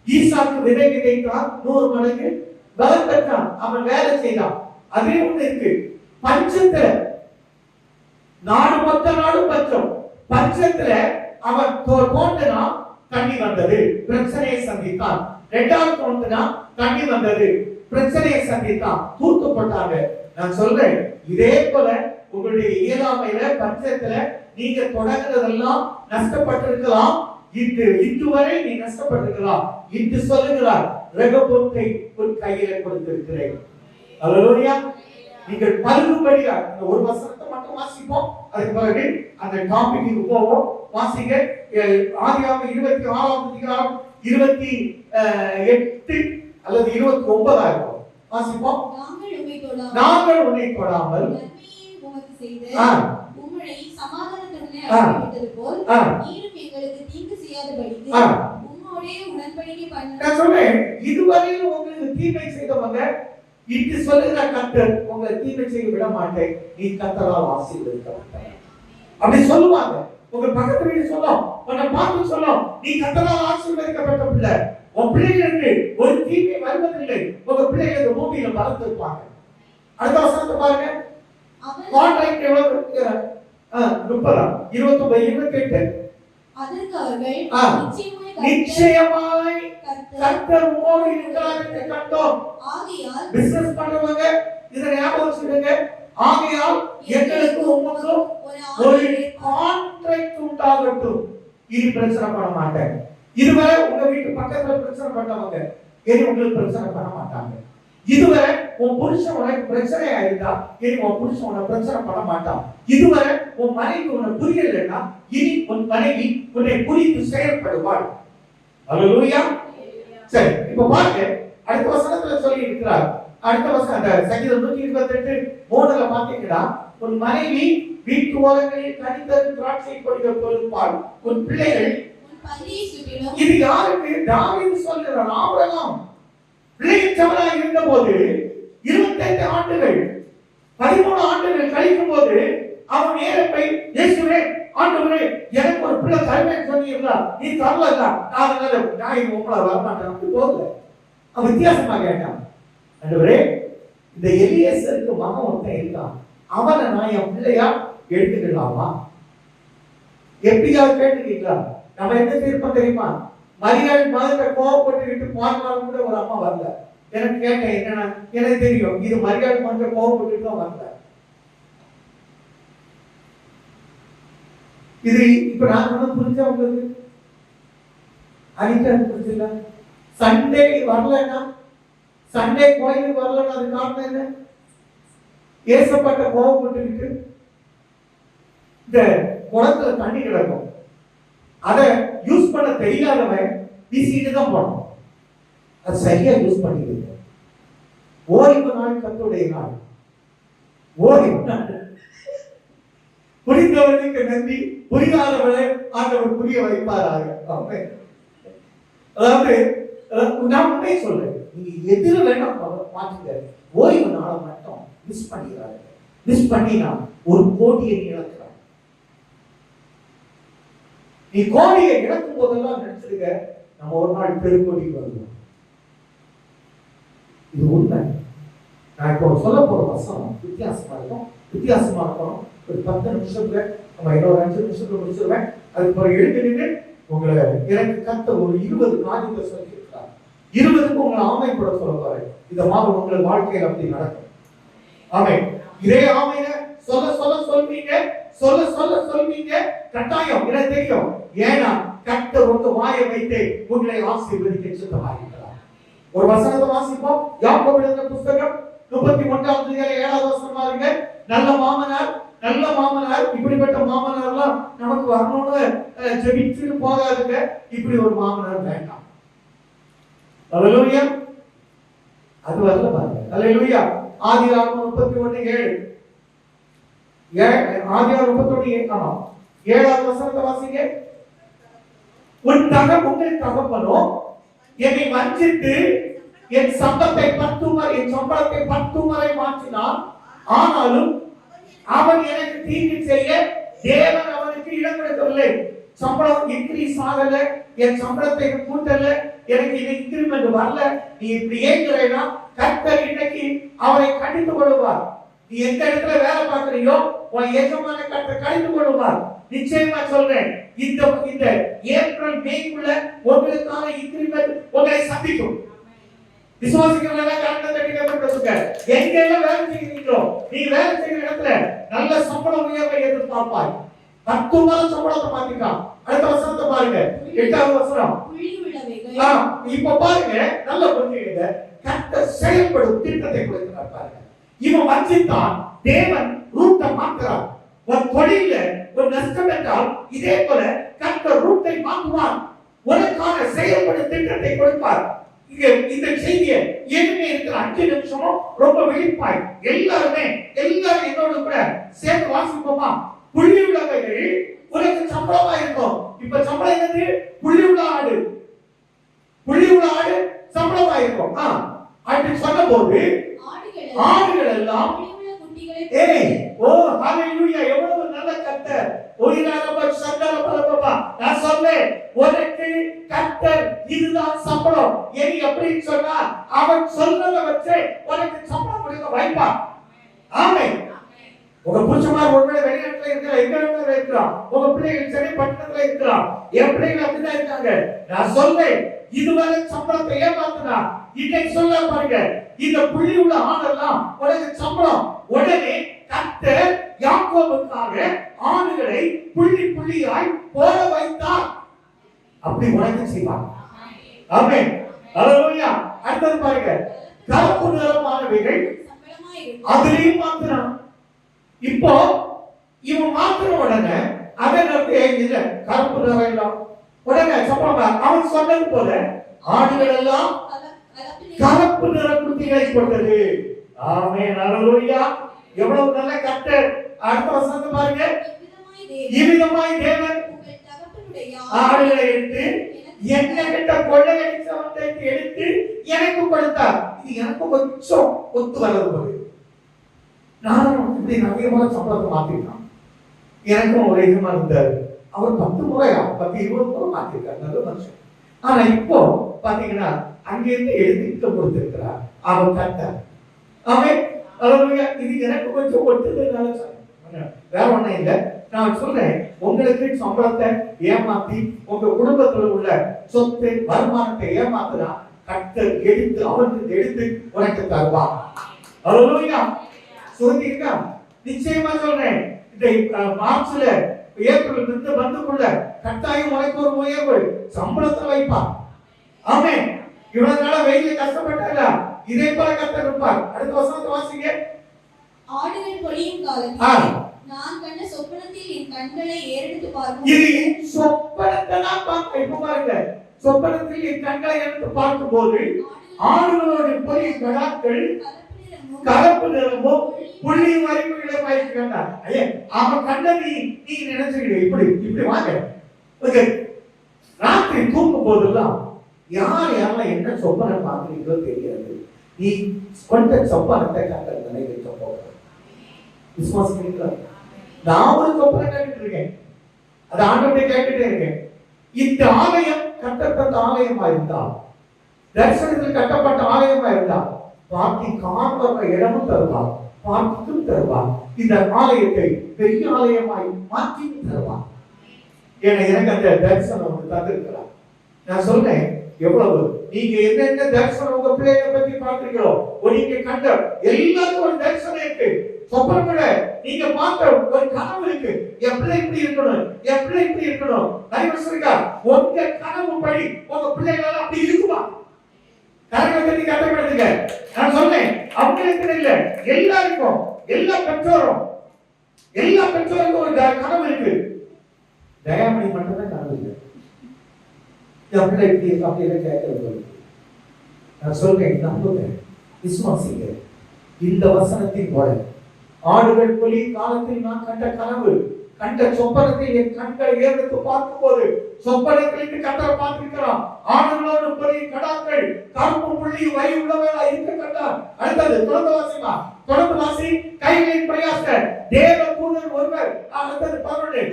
ஈசாக்கு விதை விதைத்தான், 100 மடங்கு பலன் பெற்றான், அவன் வேலை செய்தான். அதே ஒண்ணு இருக்கு, பஞ்சத்துல நாடு மொத்த நாடு பஞ்சம், பஞ்சத்துல அவன் தோண்டினா தண்ணி வந்தது, பிரச்சனையை சந்தித்தான். இரண்டாவது தோண்டினா தண்ணி வந்தது, பிரச்சனையை சந்தித்தான், தூர்க்கப்பட்டாங்க. நான் சொல்றேன், இதே போல உங்களுடைய இயலாமையில பஞ்சத்துல நீங்க தொடங்குறதெல்லாம் நஷ்டப்பட்டிருக்கலாம். இதுவரை நீ நஷ்டப்பட்டிருக்கலாம். இன்று சொல்லுகிறார், ரெகோபோத்தை உன் கையில கொடுத்திருக்கிறேன். அல்லேலூயா. நீங்கள் பல்கும்படியா இந்த ஒரு வசனத்தை மட்டும் வாசிப்போம், அதுக்கு பிறகு அந்த டாபிக்கு போவோம். வாசிங்க. ஆதியாகமம் 26ஆம் அதிகாரம் 28 அல்லது 29 இருக்கும். வாசிப்போம். நாங்கள் உன்னை தொடாமல் உமக்கு செய்து உம்மை சமாதானத்துடனே அழைத்துவிட்டது போல் நீரும் எங்களுக்கு தீங்கு செய்யாதபடிக்கு உம்மோடே உடன்படிக்கை பண்ண. நான் சொல்றேன், இதுவரையில் உங்களுக்கு தீமை செய்தவங்க இட்டு சொல்லுகிற கர்த்தர் உங்களை தீமை செய்ய விட மாட்டேன், நீ கர்த்தரால் ஆசீர்வதிக்கப்பட்டாய் அப்படி சொல்லுவாங்க. உங்க பக்கத்து வீடு சொல்லும், உன்னை பார்த்து சொல்லும், நீ கர்த்தரால் ஆசீர்வதிக்கப்பட்ட பிள்ளை. உன் பிள்ளைகளுக்கு ஒரு தீமை வருவதில்லை. உங்க பிள்ளைகளுக்கு பூமியில வளர்த்திருப்பாங்க. அடுத்த வசனத்தை பாருங்க. கான்ட்ராக்ட் எவ்வளவு? 30 29 28. அதற்கு அவர்கள் நிச்சயமாய் கர்த்தர் உம்மோடு இருக்கிறார் என்று கண்டோம். ஆகையால் பிசினஸ் பண்றவங்க இதை ஞாபகம் வச்சுக்கோங்க. ஆகையால் எங்களுக்கு உமக்கும் ஒரு கான்ட்ராக்ட் உண்டாகட்டும். இனி பிரச்சனை பண்ண மாட்டேன். இதுவரை உங்க வீட்டு பக்கத்துல பிரச்சனை பண்ணவங்க இனி உங்களுக்கு பிரச்சனை பண்ண மாட்டாங்க. இதுவரை உன் புருஷன் உனக்கு பிரச்சனை ஆயிருந்தா இனி உன் புருஷன் உன்னை பிரச்சனை பண்ண மாட்டான். இதுவரை உன் மனைவி உன்னை புரியலைன்னா இனி உன் மனைவி உன்னை புரிந்து செயல்படுவாள். அல்லேலூயா. சரி, இப்ப பாருங்க, அடுத்த வசனத்துல சொல்லி இருக்கிறார். அடுத்த வசனம் அந்த சங்கீதம் 128:3 பாத்தீங்கன்னா, உன் மனைவி வீட்டு ஓரங்களில் கனிதரும் திராட்சை கொடிகள் போலிருப்பாள், உன் பிள்ளைகள் இது யாருக்கு? தாவீது சொல்கிறார். ஆபிரகாம் பிள்ளைச்சவனாக இருந்த போது 25 ஆண்டுகள் 13 ஆண்டுகள் கழிக்கும் போது அவன் நேரப்பை இயேசுவே ஆண்டவரே எனக்கு ஒரு பிள்ளை தருவேன்னு சொன்னீங்களா, நீ தரல, நான் உங்களை வரமாட்டேன் போகல. அவன் வித்தியாசமா கேட்டான், ஆண்டவரே இந்த எலியேசருக்கு மகன் ஒருத்தன் இருக்கான், அவனை நான் என் பிள்ளையா எடுத்துக்கலாமா? எப்படியாவது கேட்டுக்கீங்களா? நம்ம என்ன தீர்ப்போம் தெரியுமா? மரியாதை மகன்கிட்ட கோவப்பட்டுக்கிட்டு போனாலும் கூட ஒரு அம்மா வரல. எனக்கு கேட்டேன் என்னன்னா, எனக்கு தெரியும் இது மரியாதை மகன்கிட்ட கோவப்பட்டுட்டு தான் வரல. இது இப்ப நான் சொன்ன புரிஞ்சா உங்களுக்கு? அனிதா புரிஞ்சுல? சண்டே வரலன்னா, சண்டே கோயிலுக்கு வரலன்னா அது காரணம் என்ன? ஏசப்பட்ட கோவப்பட்டுக்கிட்டு இந்த குளத்துல தண்ணி கிடக்கும், அதை யூஸ் பண்ண தெரியாதவன் வீசிட்டு தான் போனோம். அது சரியா யூஸ் பண்ணிக்கிட்டு ஓய்வு நாள் கர்த்தருடைய நாள். ஓய்வு நாள் புரிந்தவர்களுக்கு நன்றி, புரியாதவர்களை ஆண்டவர் புரிய வைப்பாராக. அதாவது நான் உண்மையை சொல்றேன், நீங்க எதிர வேணாம் மாற்றுங்க, ஓய்வு நாளை மட்டும் மிஸ் பண்ணிக்கிறாங்க. மிஸ் பண்ணினா ஒரு கோடியை இழக்கிறாங்க. நீ கோடியை இழக்கும் போதெல்லாம் நினைச்சிருக்க, நம்ம ஒரு நாள் பெருங்கோடிக்கு வருவோம். இது உண்மை. நான் இப்போ சொல்ல போற வசனம் வித்தியாசமா இருக்கும். வித்தியாசமா இருக்கணும். ஒரு 10 நிமிஷத்துல நம்ம இன்னொரு 5 நிமிஷத்துல முடிச்சிருவேன். அதுக்கு பிறகு எழுதிட்டு உங்களை எனக்கு கத்த ஒரு 20 காரியத்தை சொல்லியிருக்கிறார். 20க்கு உங்களை ஆமைப்பட சொல்ல போறேன். இந்த மாதிரி உங்கள் வாழ்க்கையில் அப்படி நடக்கும். ஆமை. இதே ஆமையில சொல்ல சொல்ல சொல்வீங்க, சொல்ல சொல்ல சொல்வீங்க. கட்டாயம் எனக்கு தெரியும். ஏன்னா கர்த்தர் உங்க வாயை வைத்து உங்களை ஆசீர்வதிக்க சித்தமாயிருக்கிறார். ஒரு வசனத்தை வாசிப்போம். யாக்கோபு எழுதின புத்தகம் 31ஆம் அதிகாரம் 7வது வசனம் பாருங்க. நல்ல மாமனார், நல்ல மாமனார், இப்படிப்பட்ட மாமனார்லாம் நமக்கு வரணும்னு ஜெபிச்சுட்டு போகாதுங்க. இப்படி ஒரு மாமனார் வேண்டாம். அல்லேலூயா. அது வரல பாருங்க. அல்லேலூயா. ஆதியாகமம் 31:7. ஆதியாகமம் 31:7. ஆமா, 7வது வசனத்தை வாசிங்க. உன் உங்கள் தகப்பனோ என்னை வஞ்சித்து என் சம்பளத்தை 10 முறை மாற்றினான், ஆனாலும் அவன் எனக்கு தீங்கு செய்ய தேவன் அவனுக்கு இடம் கொடுக்கவில்லை. சம்பளம் இன்க்ரீஸ் ஆகல, என் சம்பளத்தை கூட்டல, எனக்கு இது இன்கிரிமெண்ட் வரல, நீ இப்படி ஏங்குறேன்னா கர்த்தர் இன்னைக்கு அவரை கடிந்து கொள்வார். நீ எந்த இடத்துல வேலை பார்க்கறியோ உன் எஜமான கர்த்தர் கடிந்து கொள்வார். நிச்சயமா சொல்றேன், இந்த ஏப்ரல் மேக்குள்ள உங்களுக்கான இன்கிரிமெண்ட் உங்களை சந்திக்கும். விசுவாசிக்கிறவங்க கரெக்டா தட்டிக்க. எங்க எல்லாம் வேலை செய்கிறீங்களோ, நீ வேலை செய்கிற இடத்துல நல்ல சம்பளம் உயர்வை எதிர்பார்ப்பாய். 10 மாதம் சம்பளத்தை மாத்திட்டான். அடுத்த வசனத்தை பாருங்க, 8வது வசனம். இப்ப பாருங்க, நல்ல புரிஞ்சுங்க. கர்த்தர் செயல்படும் திட்டத்தை கொடுக்கிறார் பாருங்க. இவன் வஞ்சித்தான், தேவன் ரூட்டை மாற்றுறார். ஒரு தொழில ஒரு நஷ்டம் என்றால் இதே போல கர்த்தர் ரூட்டை மாற்றுவார். உனக்கான செயல்படும் திட்டத்தை கொடுப்பார். இந்த செய்தியை ஏற்கனவே இருக்கிற 5 நிமிஷமும் ரொம்ப விழிப்பாய் எல்லாரும் என்னோட கூட சேர்த்து வாசிப்போமா? புள்ளி உள்ளவைகள் உனக்கு சம்பளமா இருக்கும். இப்ப சம்பளம் என்னது? புள்ளி உள்ள ஆடு. புள்ளி உள்ள ஆடு சம்பளமா இருக்கும். அப்படி சொன்ன போது ஆடுகள் எல்லாம் புலியுள்ள குட்டிகளை ஏய் ஓ ஹalleluya எவ்வளவு நல்ல கர்த்தர் ஒயிராரப சங்கரபலபா நான் சொன்னேன் உனக்கு கர்த்தர் இதுதான் சம்பளம் ஏனி அப்படி சொன்னா அவன் சொன்னத வச்சு உனக்கு சம்பளம் கொடுக்க வைப்பா ஆமென் உங்க புருஷமார் ஒருவேளை வெளிநாட்டுல இருக்கலாம் எங்க வேணாலும் இருக்கலாம் உங்க பிள்ளைகள் சென்னை பட்டணத்துல இருக்கலாம் என் பிள்ளைகள் அப்படிதான் இருக்காங்க நான் சொல்றேன் இதுவரை சம்பளத்தை ஏமாத்துனா இன்னைக்கு சொல்ல பாருங்க இந்த புள்ளி உள்ள ஆடெல்லாம் உனக்கு சம்பளம் உடனே கர்த்தர் யாக்கோபுக்காக ஆடுகளை புள்ளி புள்ளியாய் போட வைத்தார் அப்படி உனக்கு செய்வார் ஆமென் ஹalleluya அடுத்து பாருங்க கருப்பு நிறமானவைகள் அதிலையும் மாத்திரம் இப்போ இவன் மாத்திர உடனே அதற்கு இல்ல கருப்பு நிறம் எல்லாம் உடனே சம்பளம் அவன் சொன்னது போல ஆடுகள் எல்லாம் கருப்பு நிற குட்டிகளை கொண்டது ஆமென் ஹalleluya எவ்வளவு நல்ல கர்த்தர் அடுத்த வசனத்தை பாருங்க இவ்விதமாய் தேவன் ஆடுகளை எடுத்து என்னகிட்ட கொள்ளையடிச்சவனை எடுத்து எனக்கு கொடுத்தார் இது எனக்கு கொஞ்சம் ஒத்து வர்றது போது நானும் இப்படி நிறைய முறை சம்பளத்தை மாத்திருக்கான் எனக்கும் ஒரு இதுமா இருந்தாரு அவர் 10 முறையா 10-20 முறை மாத்திருக்காரு நல்ல மனுஷன் ஆனா இப்போ பாத்தீங்கன்னா அங்கிருந்து எடுத்து கொடுத்திருக்கிறார் அவர் கர்த்தர் ஆமென் ஹalleluya இது எனக்கு கொஞ்சம் ஒட்டுதல்னால வேற ஒண்ணும் இல்ல நான் சொல்றேன் உங்களுக்கு சம்பளத்தை ஏமாத்தி உங்க குடும்பத்துல உள்ள சொத்து வருமானத்தை ஏமாத்தினா கர்த்தர் எடுத்து அவனுக்கு எடுத்து உனக்கு தருவார் ஹalleluya சொல்றீங்க நிச்சயமா சொல்றேன் இந்த மார்ச்ல ஏப்ரல் இருந்து வந்துக்குள்ள கட்டாயம் உனக்கு ஒரு உயர்வு சம்பளத்தை வைப்பார் ஆமென் இவ்வளவு நாளா வெயில கஷ்டப்பட்டாரா இதே போல கர்த்தர் இருப்பார் அடுத்த வசனத்தை வாசிங்க ஆடுகள் பொழியும் காலத்தில் நான் கண்ட சொப்பனத்தில் என் கண்களை ஏறெடுத்து பார்க்கும் இது சொப்பனத்தை நான் பார்க்க இப்ப பாருங்க சொப்பனத்தில் என் கண்களை எடுத்து பார்க்கும்போது ஆடுகளோட பொறி கடாக்கள் கலப்பு நிறமும் புள்ளி வரைவுகளை வாய்க்கிறார் ஐயா அவன் கண்ணை நீ நினைச்சுக்கிடு இப்படி இப்படி வாங்க ஓகே ராத்திரி தூங்கும் போதெல்லாம் யாரெல்லாம் என்ன சொப்பனை பார்க்குறீங்களோ தெரியாது நீ கொண்ட சொப்பனத்தை கண்ட நினைக்க போக விசுவாசிக்கிறீங்களா நான் ஒரு சொப்பனை கேட்டுட்டு இருக்கேன் அது ஆண்டவரை கேட்டுட்டே இருக்கேன் இந்த ஆலயம் கட்டப்பட்ட ஆலயமா இருந்தா தரிசனத்தில் கட்டப்பட்ட ஆலயமா இருந்தா பார்ட்டி காண்பற இடமும் தருவார் பார்த்தும் தருவார் இந்த ஆலயத்தை பெரிய ஆலயமாய் மாற்றியும் தருவார் எனக்கு அந்த தரிசனம் ஒன்று தந்திருக்கிறார் நான் சொல்றேன் எவ்வளவு நீங்க என்னென்ன தரிசனம் உங்க பிள்ளைகளை பத்தி பார்த்தீங்களோ நீங்க கண்ட எல்லாருக்கும் ஒரு தரிசனம் இருக்கு சொப்பனங்கள நீங்க பார்த்த ஒரு கனவு இருக்கு என் பிள்ளை இப்படி இருக்கணும் என் பிள்ளை இப்படி இருக்கணும் நிறைய சொல்லுங்க உங்க கனவு படி உங்க பிள்ளைகளால அப்படி இருக்குமா கரங்களை கட்டப்படுதுங்க நான் சொன்னேன் அவங்களுக்கு இல்ல எல்லாருக்கும் எல்லா பெற்றோருக்கும் ஒரு கனவு இருக்கு தயாமணி மட்டும்தான் கனவு இல்லை என் பிள்ளை இப்படி அப்படி கேட்கறது நான் சொல்றேன் நம்புங்க விசுவாசிங்க இந்த வசனத்தின் போல ஆடுகள் பொலி காலத்தில் நான் கண்ட கனவு கண்ட சொப்பனத்தை என் கண்களை ஏறெடுத்து பார்க்கும் போது சொப்பனங்களுக்கு கண்டரை பார்த்திருக்கிறான் ஆடுகளோடு பொலி கடாக்கள் கருப்பு புள்ளி வை உள்ளவர்களா இருக்க கண்டார் அடுத்தது தொடர்ந்து வாசி கைகளின் பிரயாச தேவ தூதன் ஒருவர் அடுத்தது 11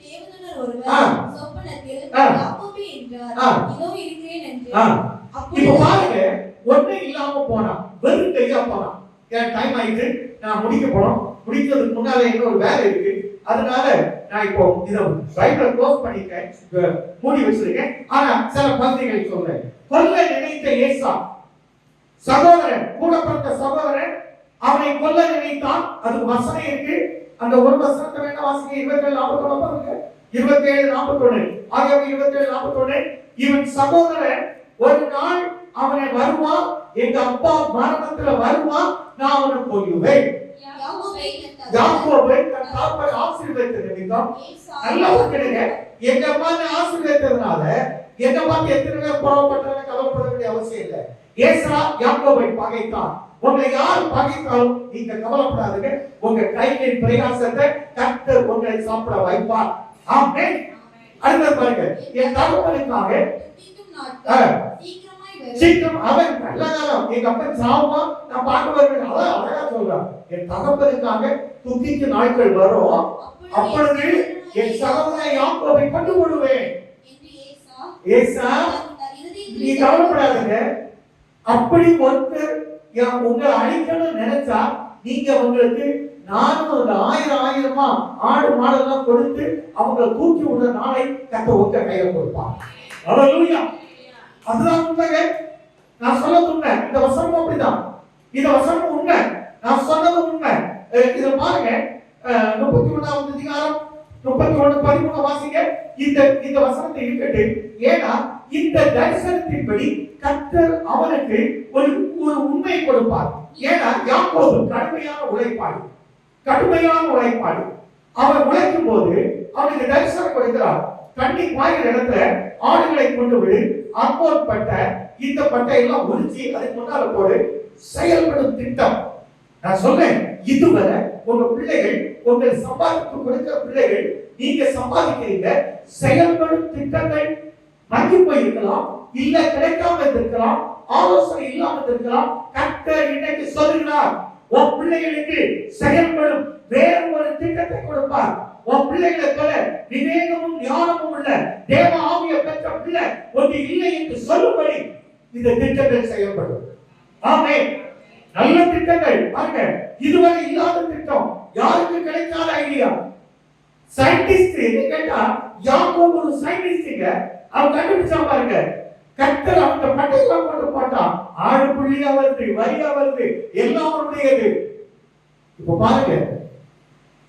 தேவதூதன் ஒருவர் சொப்பனத்தில் யாக்கோபே என்றார் இதோ இருக்கிறேன் என்றார் இப்போ பாருங்க ஒண்ணே இல்லாம போனா வெறும் கையா போனா ஏன் டைம் ஆயிட்டு நான் முடிக்க போறோம் முடிக்கிறதுக்கு முன்னால இன்னொரு வேலை இருக்கு அதனால நான் இப்போ இத பைபிளை க்ளோஸ் பண்ணிட்டேன் மூடி வச்சிருக்கேன் ஆனா சில பகுதிகளை சொல்றேன் கொல்ல நினைத்த ஏசா சகோதரன் கூட பிறந்த சகோதரன் அவனை கொல்ல நினைத்தான் அது வசனம் இருக்கு அந்த ஒரு வசனத்தை வேணா வாசிக்க 27:41 ஆகியவை 27:41 இவன் சகோதரன் ஒரு நாள் அவனை வருவான் எங்க அப்பா மரணத்துல வருவான் நான் அவனை கொல்லுவேன் யாக்கோபை தன் தகப்பன் ஆசீர்வதித்த நிமித்தம் நல்லா கேளுங்க எங்க அப்பா ஆசீர்வதித்ததனால எங்க அப்பாக்கு எத்தனை பேர் புறப்பட்டவங்க கவலைப்பட வேண்டிய அவசியம் இல்லை ஏசா யாக்கோபை பகைத்தான் உங்களை யார் பகைத்தாலும் நீங்க கவலைப்படாதீங்க உங்க கைகளின் பிரயாசத்தை கர்த்தர் உங்களை சாப்பிட வைப்பார் ஆமென் அடுத்து பாருங்க என் தகப்பனுக்காக சீக்கிரம் அவன் நல்ல காலம் எங்க அப்பன் சாவுமா நான் பார்க்க வருவேன். அதான் அழகா சொல்றான், என் தகப்பனுக்காக துக்கிக்கு நாட்கள் வரும், அப்பொழுது என் சகோதரன் யாக்கோபை கொண்டு விடுவேன். ஏசா நீ கவலைப்படாதீங்க, அப்படி ஒருத்தர் உங்களை அழிக்கணும்னு நினைச்சா நீங்க உங்களுக்கு 400 1000 ஆடு மாடெல்லாம் கொடுத்து அவங்களை தூக்கி விடுற நாளை கர்த்தர் உங்க கையில கொடுப்பான். ஹல்லேலூயா. அதுதான் உண்மைங்க. நான் சொல்றது உண்மை. இந்த வசனம் அப்படிதான். இந்த வசனம் உண்மை. நான் சொன்னது உண்மை. இத பாருங்க, 31வது அதிகாரம் 31:13 வாசிங்க. இந்த வசனத்தை இருக்கட்டு. ஏன்னா இந்த தரிசனத்தின்படி கர்த்தர் அவனுக்கு ஒரு உண்மை கொடுப்பார். ஏன்னா யாக்கோபு கடுமையான உழைப்பாடு. அவன் உழைக்கும் போது அவனுக்கு தரிசனம் கொடுக்கிறார். தண்ணி பாய்கிற இடத்துல ஆடுகளை கொண்டு விடு, அம்மோன் பட்டை இந்த பட்டையெல்லாம் உரிச்சி அதுக்கு முன்னால போடு, செயல்படும் திட்டம். நான் சொல்றேன், இதுவரை உங்க பிள்ளைகள் உங்கள் சம்பாதித்து கொடுக்கிற பிள்ளைகள் நீங்க சம்பாதிக்கிறீங்க, செயல்படும் திட்டங்கள் மங்கி போயிருக்கலாம், இல்ல கிடைக்காம இருக்கலாம், ஆலோசனை இல்லாம இருக்கலாம். கர்த்தர் இன்னைக்கு சொல்லுகிறார், உன் பிள்ளைகளுக்கு செயல்படும் வேறு ஒரு திட்டத்தை கொடுப்பார். உன் பிள்ளைகளை போல விவேகமும் ஞானமும் உள்ள தேவ ஆவியை பெற்ற பிள்ளை ஒன்று இல்லை என்று சொல்லும்படி இந்த திட்டங்கள் செயல்படும். ஆமென். நல்ல திட்டங்கள் பாருங்க, இதுவரை இல்லாத திட்டம், யாருக்கு கிடைக்காத ஐடியா. சயின்டிஸ்ட் கேட்டா யாக்கோபு ஒரு சயின்டிஸ்டுங்க, அவன் கண்டுபிடிச்சா பாருங்க. கர்த்தர் அந்த பட்டையெல்லாம் கொண்டு போட்டான், ஆடு புள்ளியா வருது, வரியா வருது, எல்லாம் உடையது. இப்ப பாருங்க,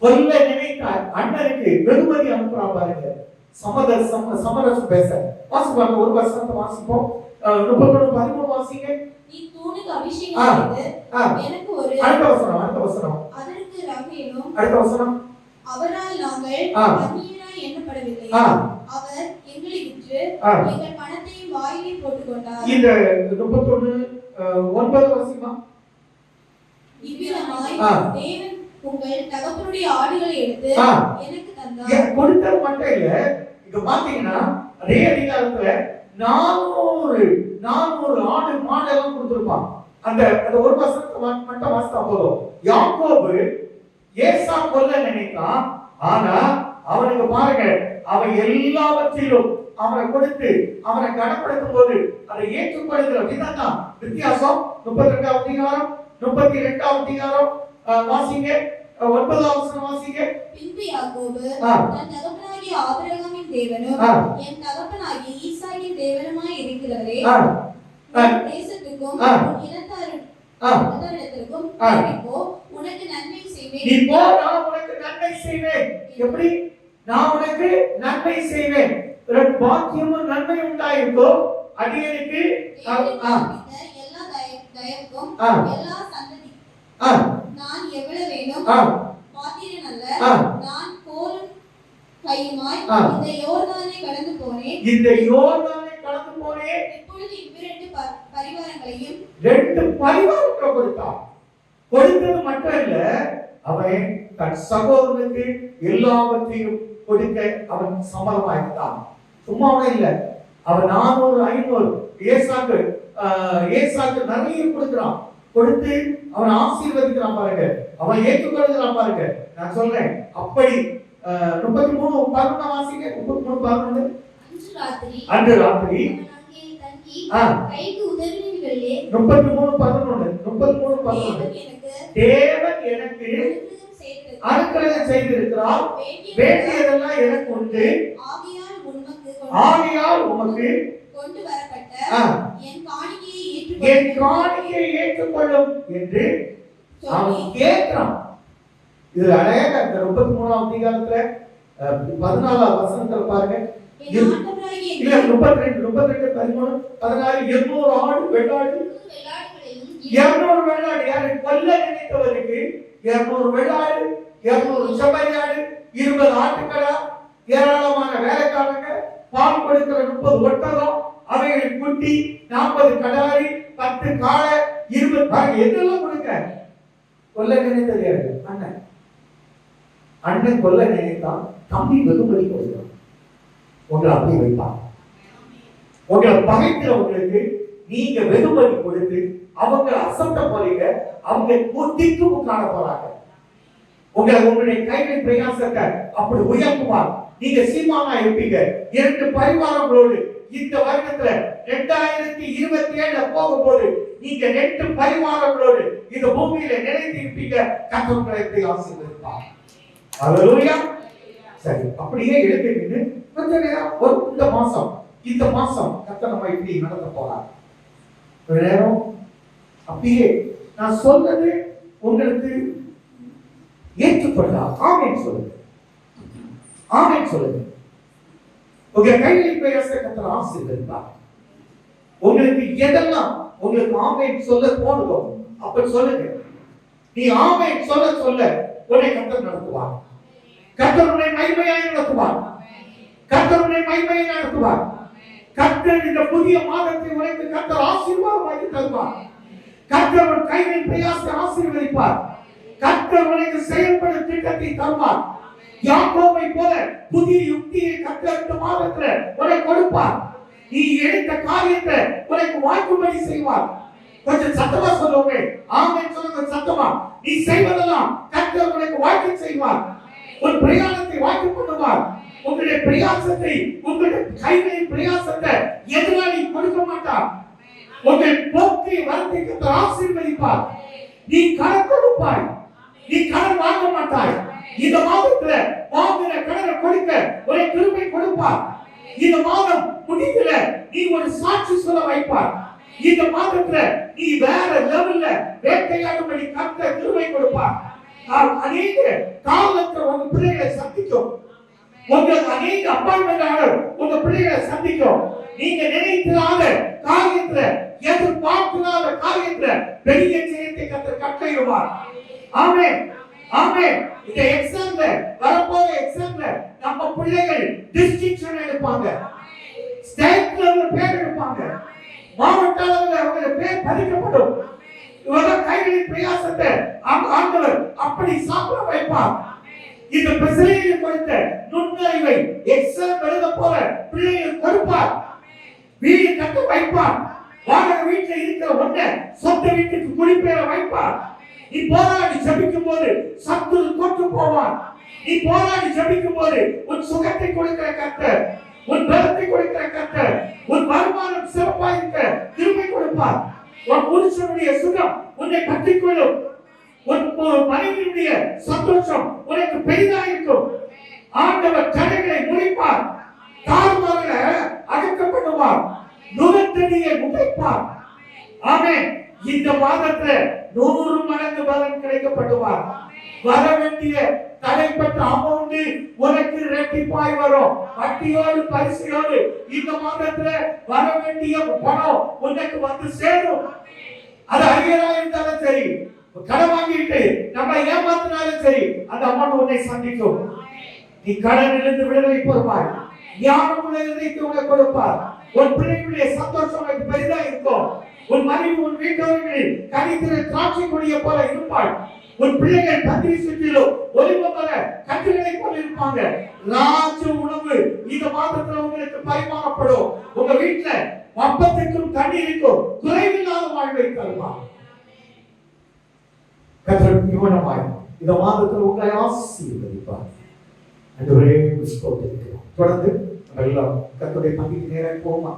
கொல்ல நினைத்தார் அண்ணனுக்கு வெகுமதி அனுப்புறா பாருங்க. சமரசம் பேச வாசிப்பாங்க. ஒரு வசனத்தை வாசிப்போம். 31:13 வாசிங்க. நீ தூணுக்கு அபிஷேகம் செய்து எனக்கு ஒரு அடுத்த வசனம் அதற்கு ரகேலும் அடுத்த வசனம் அவரால் நாங்கள் அந்நியராய் எண்ணப்படவில்லை, அவர் எங்களை விற்று எங்கள் பணத்தையும் வாயிலே போட்டுக் கொண்டார். இந்த 31:9 வாசிமா. இவ்விதமாய் தேவன் உங்கள் தகப்பனுடைய ஆடுகளை எடுத்து எனக்கு தந்தார். கொடுத்தது மட்டும் இல்ல, இங்க பாத்தீங்கன்னா அதே அதிகாரத்துல 400 ஆடு மாடெல்லாம் கொடுத்திருப்பான். அந்த ஒரு வசனத்தை மட்டும் வாசித்தா போதும். யாக்கோபு ஏசா கொல்ல நினைத்தான், ஆனா அவனுக்கு பாருங்க, அவன் எல்லாவற்றிலும் அவனை கொடுத்து அவனை கனப்படுத்தும் போது அதை ஏற்றுக்கொள்கிற விதம் தான் வித்தியாசம். 32வது அதிகாரம் 32வது அதிகாரம் வாசிங்க. 9வது வசனம் வாசிங்க. பின்பு யாக்கோபு தன் தகப்பனாகிய ஆபிரகாமின் தேவனும் என் தகப்பனாகிய ஈசாக்கின் தேவனுமாய் இருக்கிறவரே, தேசத்துக்கும் இனத்தாரிடத்திற்கும் போ, உனக்கு நன்மை செய்வேன். நீ போ, நான் உனக்கு நன்மை செய்வேன். எப்படி? நான் உனக்கு நன்மை செய்வேன். உனக்கு பாக்கியமும் நன்மை உண்டாயிருக்கோ. அடியனுக்கு எல்லா தயவுக்கும் எல்லா சந்ததி நான் எவ்வளவு வேணும் பாத்திரன் அல்ல, நான் கோலும் கையுமாய் இந்த யோர்தானை கடந்து போனேன். இப்பொழுது இவ்விரண்டு பரிவாரங்களையும் 2 பரிவாரங்களை கொடுத்தான். கொடுத்தது மட்டும் இல்ல, அவன் தன் சகோதரனுக்கு எல்லாவற்றையும் கொடுக்க அவன் சம்மதமாயிருந்தான். சும்மாவே இல்ல, அவன் 400 500 ஏசாக்கு நிறைய கொடுக்கிறான். கொடுத்து அவன் ஆசீர்வதிக்கிறான் பாருங்க, அவன் ஏற்றுக்கொள்கிறான் பாருங்க. நான் சொல்றேன், அப்படி 33:11 வாசிங்க. 33:11 அன்று ராத்திரி கைக்கு உதவினீர்களே. 33:11 தேவன் எனக்கு அனுக்கிரகம் செய்திருக்கிறார், வேண்டியதெல்லாம் எனக்கு உண்டு, ஆகையால் உமக்கு கொண்டு வரப்பட்ட என் காணிக்கையை ஏற்றுக்கொள்ளும் என்று அவன் கேட்கிறான். இது அழகா இந்த 33வது அதிகாரத்துல 14வது வசனத்துல பாருங்க. இல்ல 32 13 200 ஆடு வெள்ளாடு 200 வெள்ளாடு. யாரு கொல்ல நினைத்தவருக்கு 200 வெள்ளாடு, 200 செம்மறியாடு, 20 ஆட்டுக்கடா, ஏராளமான வேலைக்காரங்க, பால் கொடுக்கிற 30 ஒட்டகம், அவைகள் குட்டி, 40 கடாரி, 10 காளை, 20 பாருங்க எதெல்லாம் கொடுக்க. கொல்ல நினைத்தது யாரு? அண்ணன் கொல்ல நினைத்தான், தம்பி வெகுமதி கொடுக்கிறான். உங்களை அப்படி வைப்பான். உங்களை பகைக்கிறவங்களுக்கு நீங்க வெகுமதி கொடுத்து அவங்க அசப்ட போறீங்க, அவங்க புத்திக்கு காண போறாங்க. உங்களுடைய கைகளின் பிரயாசத்தை அப்படி உயர்த்துவார். நீங்க சீமானா இருப்பீங்க. 2 பரிவாரங்களோடு இந்த வருடத்துல 2027 போகும்போது நீங்க 2 பரிவாரங்களோடு இந்த பூமியில நிலைத்து இருப்பீங்க. கர்த்தர் உங்களை ஆசீர்வதிப்பார். ஹல்லேலூயா. சரி, அப்படியே எழுதிட்டு கொஞ்ச நேரம் இந்த மாசம் கர்த்தர் நம்ம இப்படி நடத்த போறார். ஒரு நேரம் அப்படியே நான் சொல்றது உங்களுக்கு ஏற்றுக்கொள்ளா. ஆமென் சொல்லுங்க, ஆமென் சொல்லுங்க. உங்க கைகளில் பிரயாசத்தை கர்த்தர் ஆசீர்வதிப்பார். உங்களுக்கு எதெல்லாம் உங்களுக்கு ஆமென் சொல்ல தோணுதோ அப்ப சொல்லுங்க. நீ ஆமென் சொல்ல சொல்ல உன்னை கர்த்தர் நடத்துவார். கர்த்தர் உன்னை மகிமையாய் நடத்துவார். கர்த்தர் உன்னை மகிமையாய் நடத்துவார். கர்த்தர் இந்த புதிய மாதத்தை உனக்கு கர்த்தர் ஆசீர்வாதமாக்கி தருவார். கர்த்தர் உன் கைகளின் பிரயாசத்தை ஆசீர்வதிப்பார். கர்த்தர் உனக்கு செயல்படும் திட்டத்தை தருவார். யாக்கோபை போல புதிய யுக்தியை கர்த்தர் இந்த மாதத்துல உனக்கு கொடுப்பார். நீ எடுத்த காரியத்தை உனக்கு வாய்க்கும்படி செய்வார். கொஞ்சம் சத்தமா சொல்லுங்க. ஆமென் சொல்லுங்க சத்தமா. நீ செய்வதெல்லாம் கர்த்தர் உனக்கு வாய்க்க செய்வார். உன் பிரயாணத்தை வாய்க்க பண்ணுவார். உங்களுடைய பிரயாசத்தை, உங்களுடைய கைகளின் பிரயாசத்தை எதிராளி கொடுக்க மாட்டார். உங்கள் போக்கை வரத்தை கர்த்தர் ஆசீர்வதிப்பார். நீ கடன் கொடுப்பாய், நீ கடன் வாங்க மாட்டாய். இந்த மாதத்துல வாங்குற கடனை கொடுக்க ஒரு கிருபை கொடுப்பார். இந்த மாதம் முடிவுல நீ ஒரு சாட்சி சொல்ல வைப்பார். இந்த மாதத்துல நீ வேற லெவல்ல வேட்டையாடும்படி கர்த்தர் கிருபை கொடுப்பார். அநேக காலத்துல உங்க பிள்ளைகளை சந்திக்கும். உங்களுக்கு அநேக அப்பாயின்மெண்ட் உங்க பிள்ளைகளை சந்திக்கும். நீங்க நினைக்காத காரியத்துல, எதிர்பார்க்காத காரியத்துல பெரிய ஜெயத்தை கர்த்தர் கட்டளையிடுவார். ஆமென், ஆமென். இந்த எக்ஸாம்ல, வரப்போற எக்ஸாம்ல நம்ம பிள்ளைகள் டிஸ்டிங்ஷன் எடுப்பாங்க, ஸ்டேட் லெவல்ல பேர் எடுப்பாங்க, மாவட்ட அளவில் அவங்க பேர் பதிக்கப்படும். இவங்க கைகளின் பிரயாசத்தை ஆண்டவர் அப்படி சாப்பிட வைப்பார். இந்த பிள்ளைகளுக்கு கொடுத்த நுண்ணறிவை எக்ஸாம் எழுத போற பிள்ளைகளுக்கு கொடுப்பார். வீடு கட்ட வைப்பார். வாடகை வீட்டில் இருக்கிற ஒன்றை சொந்த வீட்டுக்கு குடிபெயர வைப்பார். நீ போராடி ஜெபிக்கும் போது சத்துரு கொண்டு போவான். நீ போராடி ஜெபிக்கும் போது உன் சுகத்தை கொடுக்கிற கர்த்தர், உன் பலத்தை கொடுக்கிற கர்த்தர், உன் வருமானம் சிறப்பாக இருக்க கிருபை கொடுப்பார். உன் புருஷனுடைய சுகம் உன்னை கட்டிக்கொள்ளும். உன் மனைவியுடைய சந்தோஷம் உனக்கு பெரிதாக இருக்கும். ஆண்டவர் தடைகளை முறிப்பார். தாழ்வாக அடக்கப்படுவார். நுகத்தடியை உடைப்பார். ஆமென். இந்த மாதத்துல 100 மடங்கு பலன் கிடைக்கப்படுவார். வர வேண்டிய தடைப்பட்ட அமௌண்ட் உனக்கு இரட்டிப்பாய் வரும். வட்டியோடு பரிசையோடு இந்த மாதத்துல வர வேண்டிய பணம் உனக்கு வந்து சேரும். அது அரியரா இருந்தாலும் சரி, கடன் வாங்கிட்டு நம்ம ஏமாத்தினாலும் சரி, அந்த அமௌண்ட் உன்னை சந்திக்கும். நீ கடனிலிருந்து விடுதலை பெறுவாய். ஞானமுள்ள இதயத்தை உனக்கு கொடுப்பார். உன் பிள்ளைகளுடைய சந்தோஷம் உனக்கு பெரிதா இருக்கும். உன் மனைவி உன் வீட்டவர்களில் கனித்திர திராட்சை கொடியை போல இருப்பாள். உன் பிள்ளைகள் பத்திரி சுற்றிலும் ஒலிவ மர கட்டுகளை போல இருப்பாங்க. ராஜ உணவு இந்த மாதத்துல உங்களுக்கு பரிமாறப்படும். உங்க வீட்டுல அப்பத்துக்கும் தண்ணீருக்கும் குறைவில்லாத வாழ்வை தருவார். கர்த்தர் இவனமாய் இந்த மாதத்தில் உங்களை ஆசீர்வதிப்பார். அன்றுவரே விசுவாசிக்கிறோம். தொடர்ந்து நம்ம எல்லாம் கர்த்தருடைய பங்கிக்கு நேராக போமா.